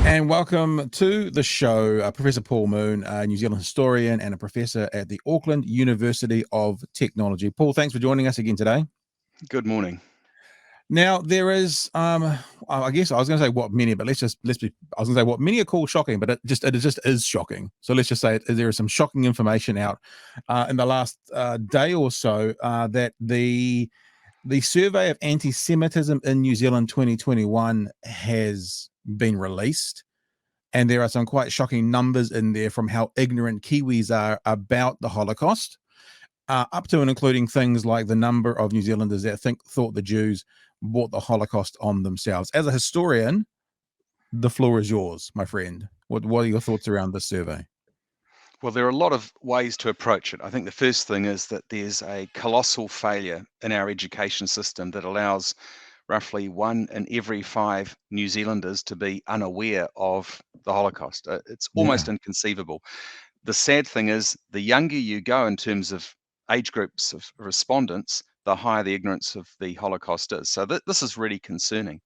And welcome to the show, Professor Paul Moon, a New Zealand historian and a professor at the Auckland University of Technology. Paul, thanks for joining us again today. Good morning. Now, there is, I guess I was going to say what many, but I was going to say what many are called shocking, but it just is shocking. So let's just say there is some shocking information out in the last day or so that the survey of anti-Semitism in New Zealand 2021 has been released. And there are some quite shocking numbers in there from how ignorant Kiwis are about the Holocaust, up to and including things like the number of New Zealanders that thought the Jews brought the Holocaust on themselves. As a historian, the floor is yours, my friend. What are your thoughts around this survey? Well, there are a lot of ways to approach it. I think the first thing is that there's a colossal failure in our education system that allows roughly 1 in every 5 New Zealanders to be unaware of the Holocaust. It's almost Yeah. inconceivable. The sad thing is, the younger you go in terms of age groups of respondents, the higher the ignorance of the Holocaust is. So this is really concerning.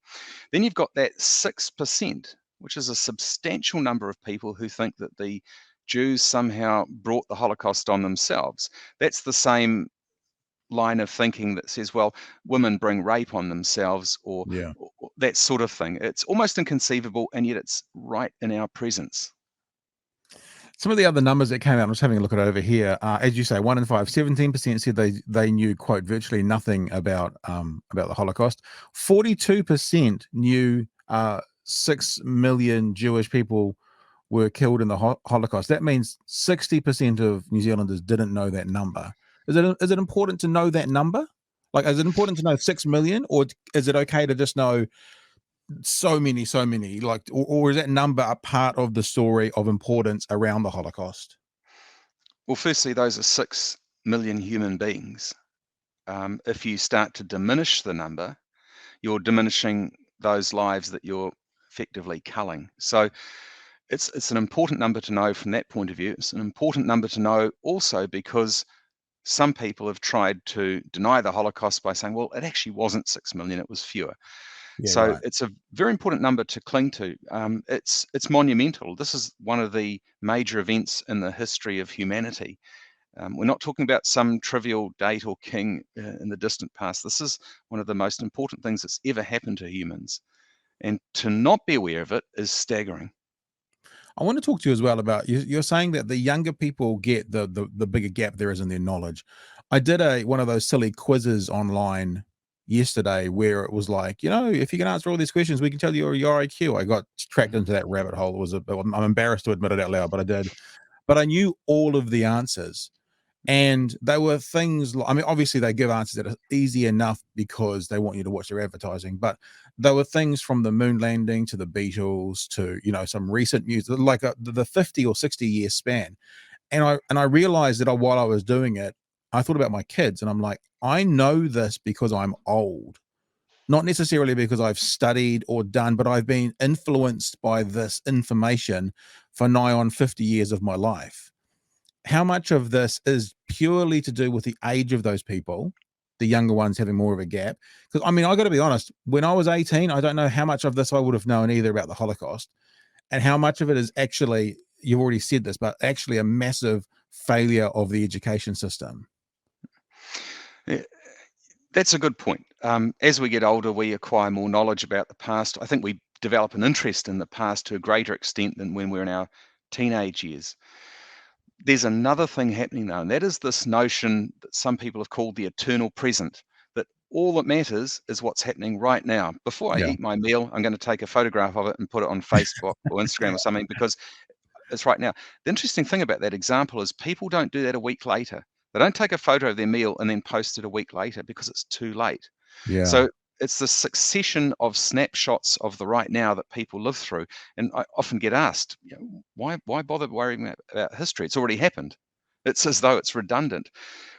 Then you've got that 6%, which is a substantial number of people who think that the Jews somehow brought the Holocaust on themselves. That's the same line of thinking that says, well, women bring rape on themselves or, Yeah. or that sort of thing. It's almost inconceivable, and yet it's right in our presence. Some of the other numbers that came out, I'm just having a look at over here. As you say, 1 in 5, 17% said they knew, quote, virtually nothing about the Holocaust. 42% knew 6 million Jewish people were killed in the Holocaust. That means 60% of New Zealanders didn't know that number. Is it important to know that number? Like, is it important to know 6 million, or is it okay to just know so many, like, or is that number a part of the story of importance around the Holocaust? Well, firstly, those are 6 million human beings. If you start to diminish the number, you're diminishing those lives that you're effectively culling. So it's an important number to know from that point of view. It's an important number to know also because some people have tried to deny the Holocaust by saying, well, it actually wasn't 6 million, it was fewer. Yeah, So right. it's a very important number to cling to. It's monumental. This is one of the major events in the history of humanity. We're not talking about some trivial date or king in the distant past. This is one of the most important things that's ever happened to humans. And to not be aware of it is staggering. I want to talk to you as well about you're saying that the younger people get the bigger gap there is in their knowledge. I did one of those silly quizzes online yesterday where it was like, if you can answer all these questions, we can tell you your IQ. I got tracked into that rabbit hole. I'm embarrassed to admit it out loud, but I did. But I knew all of the answers. And they were things, I mean, obviously they give answers that are easy enough because they want you to watch their advertising, but there were things from the moon landing to the Beatles to, some recent news, like the 50 or 60-year span. And I realized that while I was doing it, I thought about my kids and I'm like, I know this because I'm old, not necessarily because I've studied or done, but I've been influenced by this information for nigh on 50 years of my life. How much of this is purely to do with the age of those people, the younger ones having more of a gap? Because, I mean, I got to be honest, when I was 18, I don't know how much of this I would have known either about the Holocaust and how much of it is actually, you've already said this, but actually a massive failure of the education system. Yeah, that's a good point. As we get older, we acquire more knowledge about the past. I think we develop an interest in the past to a greater extent than when we're in our teenage years. There's another thing happening though, and that is this notion that some people have called the eternal present, that all that matters is what's happening right now. Before I Yeah. eat my meal, I'm going to take a photograph of it and put it on Facebook or Instagram or something because it's right now. The interesting thing about that example is people don't do that a week later. They don't take a photo of their meal and then post it a week later because it's too late. Yeah. So it's the succession of snapshots of the right now that people live through. And I often get asked, why bother worrying about history? It's already happened. It's as though it's redundant.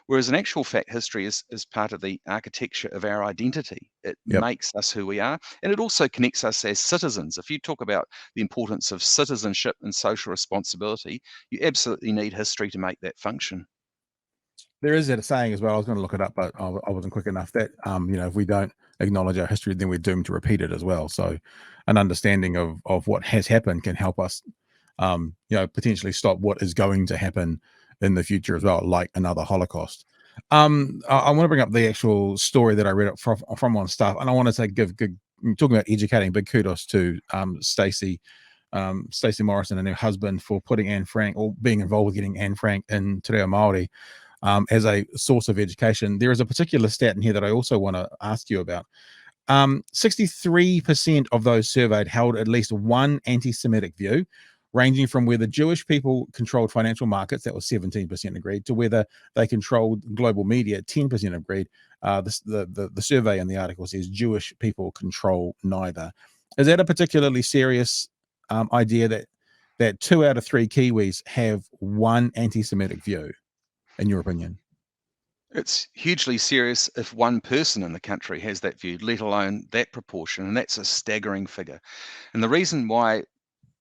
Whereas in actual fact, history is part of the architecture of our identity. It Yep. makes us who we are, and it also connects us as citizens. If you talk about the importance of citizenship and social responsibility, you absolutely need history to make that function. There is that saying as well. I was going to look it up, but I wasn't quick enough. That if we don't acknowledge our history, then we're doomed to repeat it as well. So an understanding of what has happened can help us, potentially stop what is going to happen in the future as well, like another Holocaust. I want to bring up the actual story that I read up from on stuff, and I want to say give good talking about educating. Big kudos to Stacey Morrison and her husband for putting Anne Frank, or being involved with getting Anne Frank in Te Reo Māori as a source of education. There is a particular stat in here that I also want to ask you about. 63% of those surveyed held at least one anti-Semitic view, ranging from whether Jewish people controlled financial markets, that was 17% agreed, to whether they controlled global media, 10% agreed. The survey in the article says Jewish people control neither. Is that a particularly serious idea that 2 out of 3 Kiwis have one anti-Semitic view, in your opinion? It's hugely serious if one person in the country has that view, let alone that proportion, and that's a staggering figure. And the reason why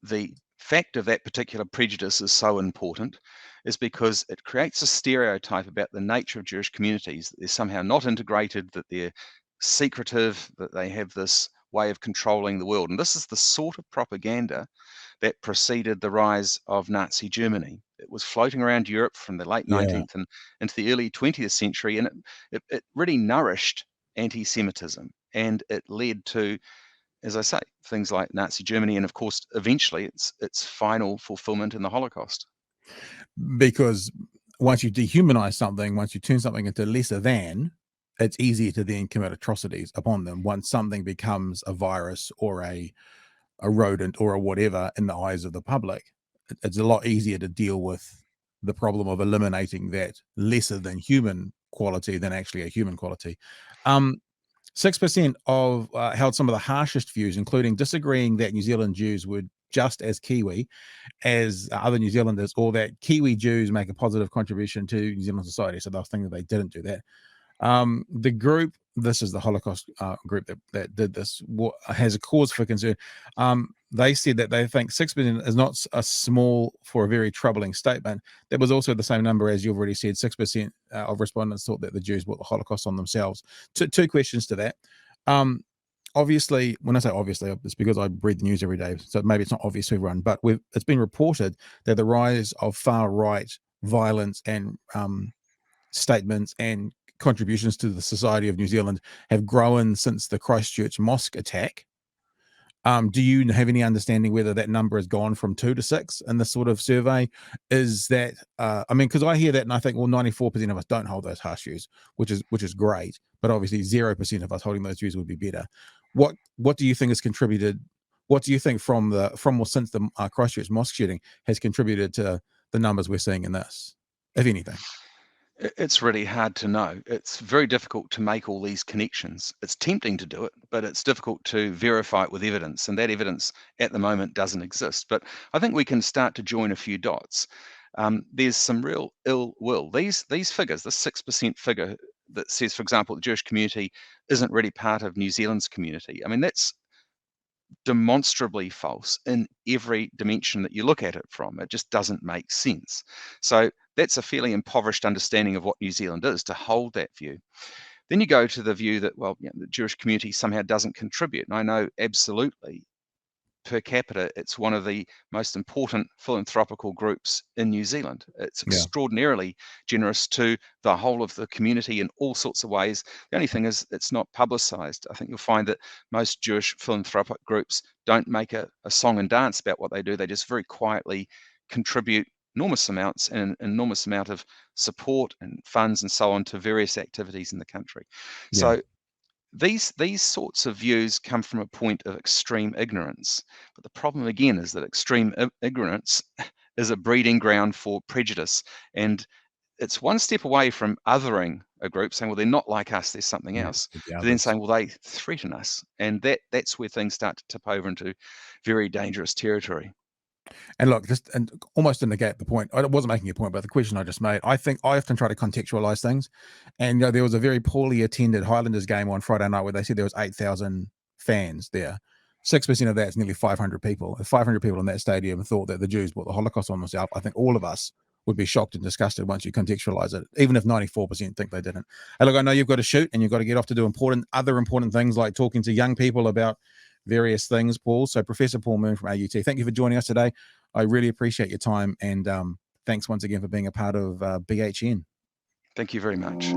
the fact of that particular prejudice is so important is because it creates a stereotype about the nature of Jewish communities, that they're somehow not integrated, that they're secretive, that they have this way of controlling the world. And this is the sort of propaganda that preceded the rise of Nazi Germany. It was floating around Europe from the late Yeah. 19th and into the early 20th century, and it really nourished anti Semitism, and it led to, as I say, things like Nazi Germany, and of course, eventually its final fulfillment in the Holocaust. Because once you dehumanize something, once you turn something into lesser than, it's easier to then commit atrocities upon them. Once something becomes a virus or a rodent or a whatever in the eyes of the public, it's a lot easier to deal with the problem of eliminating that lesser than human quality than actually a human quality. 6% of held some of the harshest views, including disagreeing that New Zealand Jews were just as Kiwi as other New Zealanders, or that Kiwi Jews make a positive contribution to New Zealand society. So they'll think that they didn't do that. The group, this is the Holocaust group that did this, has a cause for concern. They said that they think 6% is not a small for a very troubling statement. That was also the same number as you've already said. 6% of respondents thought that the Jews brought the Holocaust on themselves. Two questions to that. Obviously, when I say obviously, it's because I read the news every day, so maybe it's not obvious to everyone, but it's been reported that the rise of far-right violence and statements and contributions to the society of New Zealand have grown since the Christchurch mosque attack. Do you have any understanding whether that number has gone from 2 to 6 in this sort of survey? Is that, because I hear that and I think, well, 94% of us don't hold those harsh views, which is great, but obviously 0% of us holding those views would be better. What do you think has contributed? What do you think from or since the Christchurch mosque shooting has contributed to the numbers we're seeing in this, if anything? It's really hard to know. It's very difficult to make all these connections. It's tempting to do it, but it's difficult to verify it with evidence, and that evidence at the moment doesn't exist. But I think we can start to join a few dots. There's some real ill will. These figures, the 6% figure that says, for example, the Jewish community isn't really part of New Zealand's community. I mean, that's demonstrably false in every dimension that you look at it from. It just doesn't make sense. So that's a fairly impoverished understanding of what New Zealand is, to hold that view. Then you go to the view that, well, the Jewish community somehow doesn't contribute. And I know absolutely, per capita, it's one of the most important philanthropical groups in New Zealand. It's Yeah. extraordinarily generous to the whole of the community in all sorts of ways. The only thing is, it's not publicized. I think you'll find that most Jewish philanthropic groups don't make a song and dance about what they do. They just very quietly contribute enormous amounts and an enormous amount of support and funds and so on to various activities in the country. Yeah. So these sorts of views come from a point of extreme ignorance. But the problem again is that extreme ignorance is a breeding ground for prejudice. And it's one step away from othering a group, saying, well, they're not like us, there's something Yeah. else, The to then others. saying, well, they threaten us. And that's where things start to tip over into very dangerous territory. And look, just and almost to negate the point, I wasn't making a point, but the question I just made, I think I often try to contextualize things. And there was a very poorly attended Highlanders game on Friday night where they said there was 8,000 fans there. 6% of that is nearly 500 people. If 500 people in that stadium thought that the Jews brought the Holocaust on themselves, I think all of us would be shocked and disgusted once you contextualize it, even if 94% think they didn't. Hey, look, I know you've got to shoot and you've got to get off to do other important things like talking to young people about various things, Paul. So Professor Paul Moon from AUT, thank you for joining us today. I really appreciate your time, and thanks once again for being a part of BHN. Thank you very much.